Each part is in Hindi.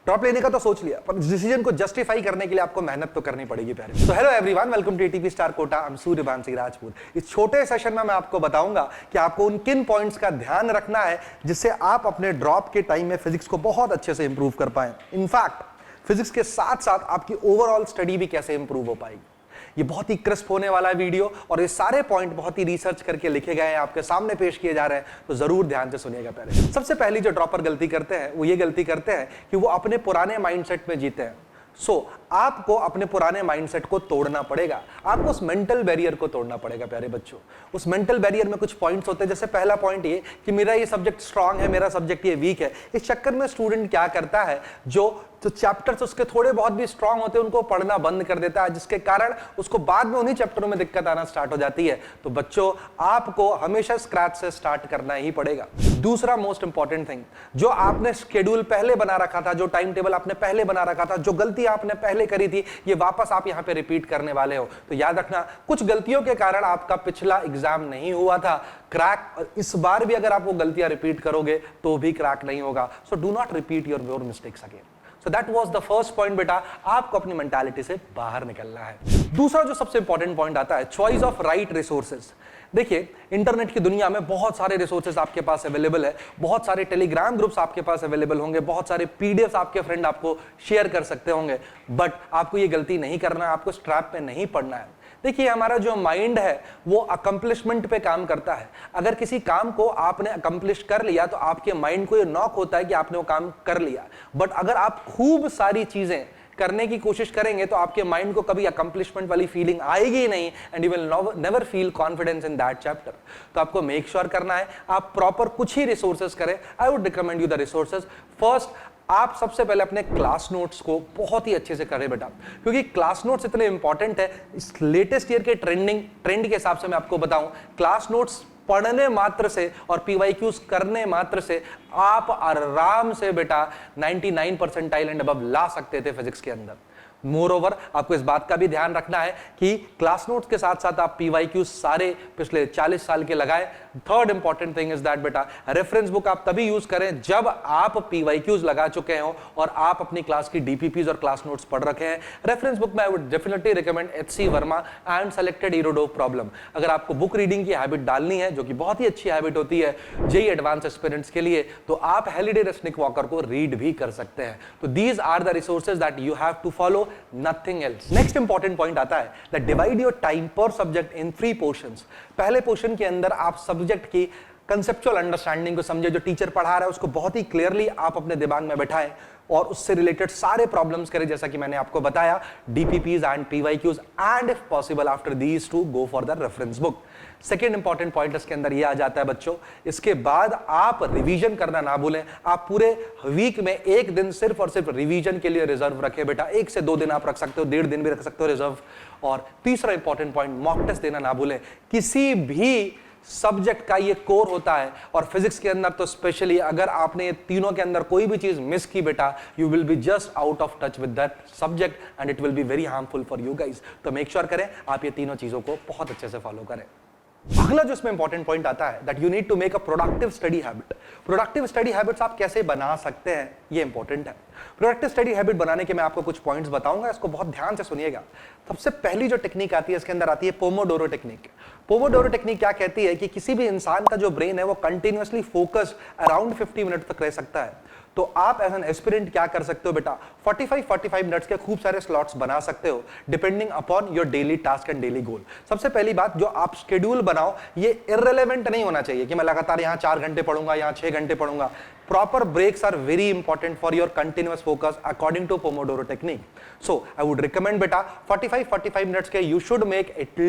ड्रॉप लेने का तो सोच लिया, पर डिसीजन को जस्टिफाई करने के लिए आपको मेहनत तो करनी पड़ेगी प्यारे। तो hello everyone, welcome to ATP star Kota. I am Suryavanshi Rajput. इस छोटे सेशन में मैं आपको बताऊंगा कि आपको उन किन पॉइंट्स का ध्यान रखना है जिससे आप अपने ड्रॉप के टाइम में फिजिक्स को बहुत अच्छे से इंप्रूव कर पाए। इनफैक्ट फिजिक्स के साथ साथ आपकी ओवरऑल स्टडी भी कैसे इंप्रूव हो पाएगी। ये बहुत ही क्रिस्प होने वाला वीडियो और ये सारे पॉइंट बहुत ही रिसर्च करके लिखे गए हैं, आपके सामने पेश किए जा रहे हैं, तो जरूर ध्यान से सुनिएगा। पहले सबसे पहली जो ड्रॉपर गलती करते हैं वो ये गलती करते हैं कि वो अपने पुराने माइंडसेट में जीते हैं। आपको अपने पुराने माइंडसेट को तोड़ना पड़ेगा, आपको उस मेंटल बैरियर को तोड़ना पड़ेगा प्यारे बच्चों। उस मेंटल बैरियर में कुछ पॉइंट्स होते हैं, जैसे पहला पॉइंट ये कि मेरा ये सब्जेक्ट स्ट्रांग है, मेरा सब्जेक्ट ये वीक है। इस चक्कर में स्टूडेंट क्या करता है, जो चैप्टर्स उसके थोड़े बहुत भी स्ट्रांग होते हैं उनको पढ़ना बंद कर देता है, जिसके कारण उसको बाद में उन्हीं चैप्टरों में दिक्कत आना स्टार्ट हो जाती है। तो बच्चों, आपको हमेशा स्क्रैच से स्टार्ट करना ही पड़ेगा। दूसरा मोस्ट इंपॉर्टेंट थिंग, जो आपने शेड्यूल पहले बना रखा था, जो टाइम टेबल आपने पहले बना रखा था, जो गलती आपने पहले करी थी, ये वापस आप यहां पे रिपीट करने वाले हो। तो याद रखना, कुछ गलतियों के कारण आपका पिछला एग्जाम नहीं हुआ था क्रैक, और इस बार भी अगर आप वो गलतियां रिपीट करोगे तो भी क्रैक नहीं होगा। So do not repeat your mistakes again. So that was the first point बेटा, आपको अपनी मेंटालिटी से बाहर निकलना है। दूसरा जो सबसे इंपॉर्टेंट पॉइंट आता है, चॉइस ऑफ राइट रिसोर्सेज। देखिए, इंटरनेट की दुनिया में बहुत सारे रिसोर्सेज आपके पास अवेलेबल है, बहुत सारे टेलीग्राम ग्रुप्स आपके पास अवेलेबल होंगे, बहुत सारे पीडीएफ आपके फ्रेंड आपको शेयर कर सकते होंगे, बट आपको ये गलती नहीं करना है, आपको स्ट्रैप पे नहीं पड़ना है। देखिए, हमारा जो माइंड है वो अकम्प्लिशमेंट पे काम करता है। अगर किसी काम को आपने अकम्प्लिश कर लिया तो आपके माइंड को ये नॉक होता है कि आपने वो काम कर लिया, बट अगर आप खूब सारी चीजें करने की कोशिश करेंगे तो आपके माइंड को कभी अकम्प्लिशमेंट वाली फीलिंग आएगी ही नहीं, and you will never feel confidence in that chapter. तो आपको मेक श्योर करना है आप प्रॉपर कुछ ही रिसोर्सेज करें। I would recommend you the resources. First, आप सबसे पहले अपने क्लास नोट्स को बहुत ही अच्छे से करें बेटा, क्योंकि क्लास नोट्स इतने इंपॉर्टेंट है। इस लेटेस्ट ईयर के ट्रेंड के हिसाब से मैं आपको बताऊं, क्लास नोट्स पढ़ने मात्र से और पीवाईक्यूज करने मात्र से आप आराम से बेटा 99 परसेंटाइल एंड अबव ला सकते थे फिजिक्स के अंदर। मोरओवर, आपको इस बात का भी ध्यान रखना है कि क्लास नोट्स के साथ साथ आप पीवाईक्यूज सारे पिछले 40 साल के लगाएं। Third important thing is that बेटा, रेफरेंस बुक आप तभी यूज करें जब आप पीवाईक्यूज लगा चुके हो और आप अपनी क्लास की डीपीपीज और क्लास नोट्स पढ़ रखे हैं। रेफरेंस बुक में I would definitely recommend HC Verma and selected Irodov problem. अगर आपको बुक रीडिंग की हैबिट डालनी है, जो कि बहुत ही अच्छी हैबिट होती है जेई एडवांस एस्पिरेंट्स के लिए, तो आप हेलिडे रेसनिक वॉकर को रीड भी कर सकते हैं। तो these are the resources that you have to follow, nothing else। Next important point आता है that divide your time per subject in 3 portions। पहले पोर्शन के अंदर आप सब्जेक्ट की कंसेप्चुअल अंडरस्टैंडिंग को समझे, जो टीचर पढ़ा रहा है उसको बहुत ही क्लियरली आप अपने दिमाग में बैठाएं और उससे रिलेटेड सारे प्रॉब्लम्स करें, जैसा कि मैंने आपको बताया, DPPs and PYQs, and if possible after these two go for the reference book. Second important point इसके अंदर ये आ जाता है बच्चों, इसके बाद आप रिवीजन करना ना भूलें। आप पूरे वीक में एक दिन सिर्फ और सिर्फ रिवीजन के लिए रिजर्व रखें बेटा। 1 से 2 दिन आप रख सकते हो, 1.5 दिन भी रख सकते हो रिजर्व। और तीसरा इंपॉर्टेंट पॉइंट, मॉक टेस्ट देना ना भूलें। किसी भी सब्जेक्ट का ये कोर होता है, और फिजिक्स के अंदर तो स्पेशली अगर आपने ये तीनों के अंदर कोई भी चीज मिस की बेटा, you will be just out of touch with that subject and it will be very harmful for you guys. तो मेक श्योर करें आप ये तीनों चीजों को बहुत अच्छे से फॉलो करें। अगला जो इसमें इंपॉर्टेंट पॉइंट आता है that you need to make a productive study habit. Productive study habits आप कैसे बना सकते हैं, ये इंपॉर्टेंट है। प्रोडक्टिव स्टडी हैबिट बनाने के मैं आपको कुछ पॉइंट्स बताऊंगा, इसको बहुत ध्यान से सुनिएगा। सबसे पहली जो टेक्निक आती है इसके अंदर आती है पोमोडोरो टेक्निक। पोमोडोरो टेक्निक क्या कहती है कि किसी भी इंसान का जो ब्रेन है वो कंटिन्यूअसली फोकस्ड अराउंड 50 मिनट तक रह सकता है। तो आप एज एन एस्पिरेंट क्या कर सकते हो बेटा, 45 मिनट्स के खूब सारे स्लॉट्स बना सकते हो depending upon your daily task and daily goal. सबसे पहली बात, जो आप शेड्यूल बनाओ ये इररिलेवेंट नहीं होना चाहिए कि मैं लगातार यहां 4 घंटे पढ़ूंगा, यहां 6 घंटे पढ़ूंगा। Proper breaks are very important for your continuous focus according to Pomodoro technique. So I would recommend beta 45 minutes के you should make at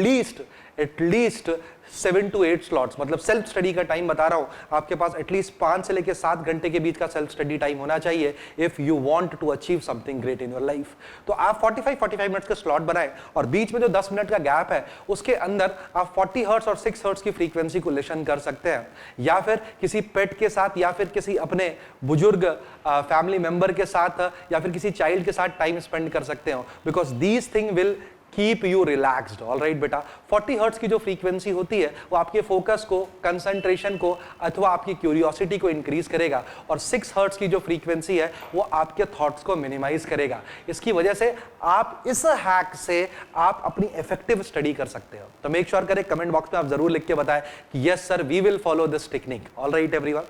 least 7 to 8 slots। मतलब सेल्फ स्टडी का टाइम बता रहा हूं, आपके पास एटलीस्ट 5 से लेकर 7 घंटे के बीच का सेल्फ स्टडी टाइम होना चाहिए if you want to achieve something great in your life. तो आप 45 मिनट्स के स्लॉट बनाएं और बीच में जो 10 मिनट का गैप है उसके अंदर आप 40 हर्ट्ज और 6 हर्ट्ज की फ्रीक्वेंसी को लिसन कर सकते हैं, या फिर किसी पेट के साथ, या फिर किसी अपने बुजुर्ग फैमिली मेंबर के साथ, या फिर किसी चाइल्ड के साथ टाइम स्पेंड कर सकते हो, because these thing will keep you relaxed. Alright बेटा, 40 हर्ट्ज की जो फ्रीक्वेंसी होती है वो आपके फोकस को, कंसंट्रेशन को अथवा आपकी क्यूरियोसिटी को इंक्रीज करेगा, और 6 हर्ट्ज की जो फ्रीक्वेंसी है वो आपके थॉट्स को मिनिमाइज करेगा। इसकी वजह से आप इस हैक से आप अपनी इफेक्टिव स्टडी कर सकते हो। तो मेक श्योर करें, कमेंट बॉक्स में आप जरूर लिख के बताएं कि yes sir we will follow this technique. Alright everyone,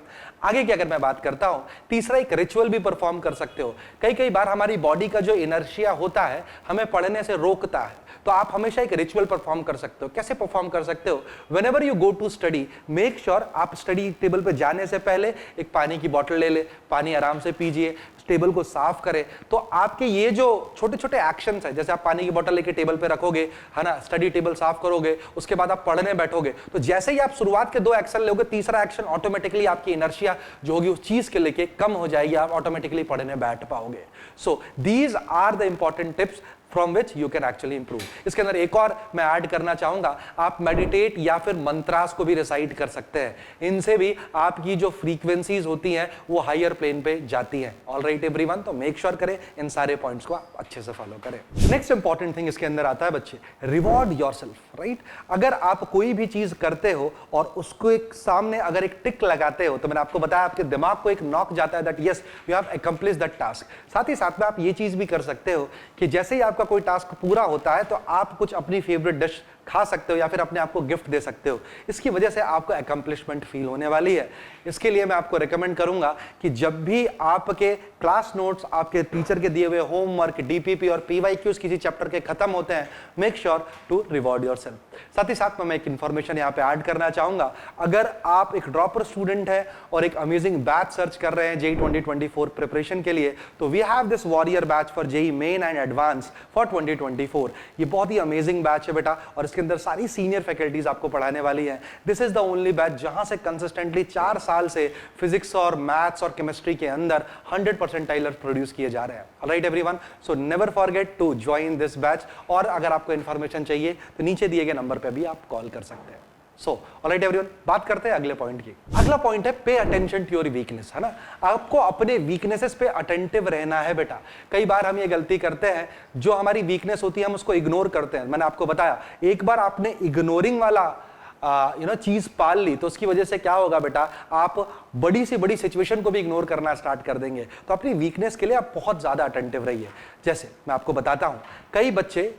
आगे की अगर मैं बात करता हूं, तीसरा एक रिचुअल भी परफॉर्म कर सकते हो। कई बार हमारी बॉडी का जो इनर्शिया होता है हमें पढ़ने से रोकता है, तो आप हमेशा एक रिचुअल परफॉर्म कर सकते हो। कैसे परफॉर्म कर सकते हो? Whenever you go to study, make sure आप स्टडी टेबल पे जाने से पहले एक पानी की बोतल ले ले, पानी आराम से पीजिए, टेबल को साफ करें। तो आपके ये जो छोटे छोटे एक्शंस है, जैसे आप पानी की बोतल लेके टेबल पे रखोगे, है ना, स्टडी टेबल साफ करोगे, उसके बाद आप पढ़ने बैठोगे, तो जैसे ही आप शुरुआत के 2 एक्शन लोगे, तीसरा एक्शन ऑटोमेटिकली आपकी इनर्शिया जो होगी उस चीज के लेके कम हो जाएगी, आप ऑटोमेटिकली पढ़ने बैठ पाओगे। So these are the important tips from which you can actually improve। इसके अंदर एक और मैं ऐड करना चाहूंगा, आप मेडिटेट या फिर मंत्रास को भी रिसाइट कर सकते हैं। इनसे भी आपकी जो फ्रीक्वेंसीज होती हैं वो हायर प्लेन पे जाती हैं। ऑलराइट एवरीवन, तो मेक श्योर करें इन सारे पॉइंट्स को आप अच्छे से फॉलो करें। नेक्स्ट इंपॉर्टेंट थिंग इसके अंदर आता है बच्चे, रिवॉर्ड योरसेल्फ। राइट, अगर आप कोई भी चीज करते हो और उसको एक सामने अगर एक टिक लगाते हो, तो मैंने आपको बताया आपके दिमाग को एक नॉक जाता है that yes you have accomplish that task. साथ ही साथ में आप ये चीज भी कर सकते हो कि जैसे ही आपका कोई टास्क पूरा होता है तो आप कुछ अपनी फेवरेट डिश खा सकते हो या फिर अपने आप को गिफ्ट दे सकते हो। इसकी वजह से आपको अकम्प्लिशमेंट फील होने वाली है। इसके लिए मैं आपको रिकमेंड करूंगा कि जब भी आपके क्लास नोट्स, आपके टीचर के दिए हुए होमवर्क, डीपीपी और पीवाईक्यूज किसी चैप्टर के खत्म होते हैं, make sure to reward yourself. साथ ही साथ में मैं एक इंफॉर्मेशन यहाँ पे ऐड करना चाहूंगा, अगर आप एक ड्रॉपर स्टूडेंट है और एक अमेजिंग बैच सर्च कर रहे हैं जेईई 2024 प्रिपरेशन के लिए, तो we have this warrior batch for JEE Main and advance for 2024। ये बहुत ही अमेजिंग बैच है बेटा, और इसके अंदर सारी सीनियर फैकल्टीज आपको पढ़ाने वाली हैं। This is the only batch जहां से कंसिस्टेंटली 4 साल से फिजिक्स और मैथ्स और केमिस्ट्री के अंदर 100 परसेंटाइलर प्रोड्यूस किए जा रहे हैं। Alright everyone, so never forget to join this batch. और अगर आपको इंफॉर्मेशन चाहिए तो नीचे दिए गए नंबर पे भी आप कॉल कर सकते हैं। सो ऑलराइट एवरीवन, बात करते हैं अगले पॉइंट की। अगला पॉइंट है pay attention to your weakness, है ना। आपको अपने वीकनेसेस पे अटेंटिव रहना है बेटा। कई बार हम ये गलती करते हैं, जो हमारी वीकनेस होती है हम उसको इग्नोर करते हैं। मैंने आपको बताया, एक बार आपने इग्नोरिंग वाला चीज पाल ली तो उसकी वजह से क्या होगा बेटा, आप बड़ी से बड़ी सिचुएशन को भी इग्नोर करना स्टार्ट कर देंगे। तो अपनी वीकनेस के लिए आप बहुत ज्यादा अटेंटिव रहिए। जैसे मैं आपको बताता हूं, कई बच्चे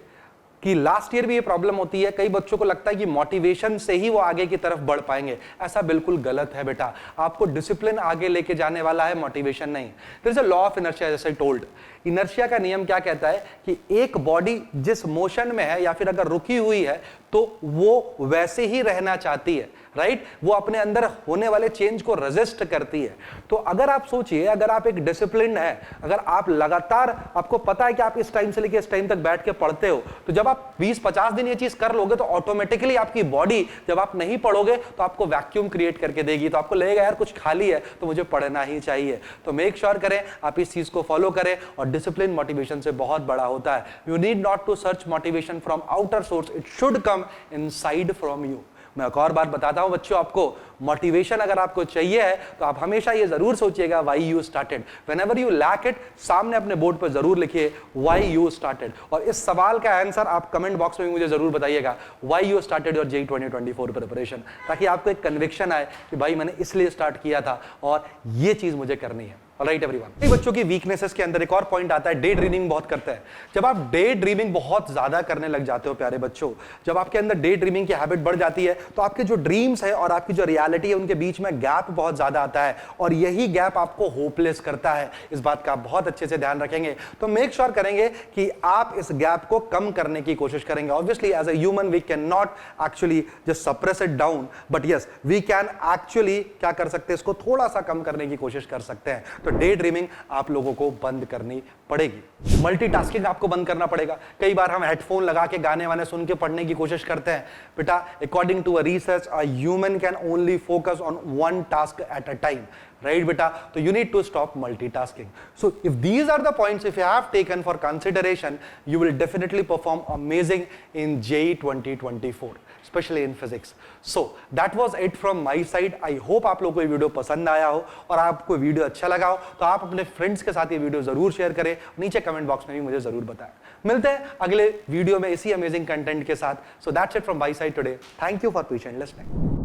कि लास्ट ईयर भी ये प्रॉब्लम होती है, कई बच्चों को लगता है कि मोटिवेशन से ही वो आगे की तरफ बढ़ पाएंगे। ऐसा बिल्कुल गलत है बेटा। आपको डिसिप्लिन आगे लेके जाने वाला है, मोटिवेशन नहीं। There is a law of inertia, जैसे आई टोल्ड। इनर्शिया का नियम क्या कहता है कि एक बॉडी जिस मोशन में है या फिर अगर रुकी हुई है तो वो वैसे ही रहना चाहती है, राइट। वो अपने अंदर होने वाले चेंज को रेजिस्ट करती है। तो अगर आप सोचिए, अगर आप एक डिसिप्लिन है, अगर आप लगातार, आपको पता है कि आप इस टाइम से लेकर इस टाइम तक बैठ के पढ़ते हो, तो जब आप 20-50 दिन ये चीज कर लोगे तो ऑटोमेटिकली आपकी बॉडी, जब आप नहीं पढ़ोगे तो आपको वैक्यूम क्रिएट करके देगी। तो आपको लगेगा यार कुछ खाली है तो मुझे पढ़ना ही चाहिए। तो मेक श्योर करें आप इस चीज को फॉलो करें, और डिसिप्लिन मोटिवेशन से बहुत बड़ा होता है। You need not to search motivation from outer source, it should come inside from you. मैं एक और बात बताता हूं बच्चों, आपको मोटिवेशन अगर आपको चाहिए है तो आप हमेशा ये जरूर सोचिएगा why you started. Whenever you lack it, सामने अपने बोर्ड पर जरूर लिखिए व्हाई यू स्टार्टेड। और इस सवाल का आंसर आप कमेंट बॉक्स में मुझे जरूर बताइएगा, why you started your JEE 2024 preparation, ताकि आपको एक कन्विक्शन आए कि भाई मैंने इसलिए स्टार्ट किया था और ये चीज मुझे करनी है। ऑलराइट एवरीवन, कई बच्चों की वीकनेसेस के अंदर एक और पॉइंट आता है, डे ड्रीमिंग बहुत करते हैं। जब आप डे ड्रीमिंग बहुत ज्यादा करने लग जाते हो प्यारे बच्चों, जब आपके अंदर डे ड्रीमिंग की हैबिट बढ़ जाती है तो आपके जो ड्रीम्स है और आपकी जो रियलिटी है उनके बीच में गैप बहुत ज्यादा आता है, और यही गैप आपको होपलेस करता है। इस बात का आप बहुत अच्छे से ध्यान रखेंगे। तो मेक श्योर करेंगे कि आप इस गैप को कम करने की कोशिश करेंगे। Obviously as a human we can not actually just suppress it down, but yes we can actually क्या कर सकते हैं, इसको थोड़ा सा कम करने की कोशिश कर सकते हैं। तो डे ड्रीमिंग आप लोगों को बंद करनी पड़ेगी। मल्टीटास्किंग आपको बंद करना पड़ेगा। कई बार हम हेडफोन लगा के गाने वाने सुन के पढ़ने की कोशिश करते हैं। बेटा, according to a research, a human can only focus on one task at a time. Right बेटा? तो you need to stop multitasking. So if these are the points if you have taken for consideration, you will definitely perform amazing in JEE 2024, specially in physics. So that was it from my side. I hope आप लोगों को ये वीडियो पसंद आया हो, और आपको वीडियो अच्छा लगा हो तो आप अपने फ्रेंड्स के साथ ये वीडियो जरूर शेयर करें. नीचे कमेंट बॉक्स में भी मुझे जरूर बताएं. मिलते हैं अगले वीडियो में इसी अमेजिंग कंटेंट के साथ. So that's it from my side today. Thank you for patient listening.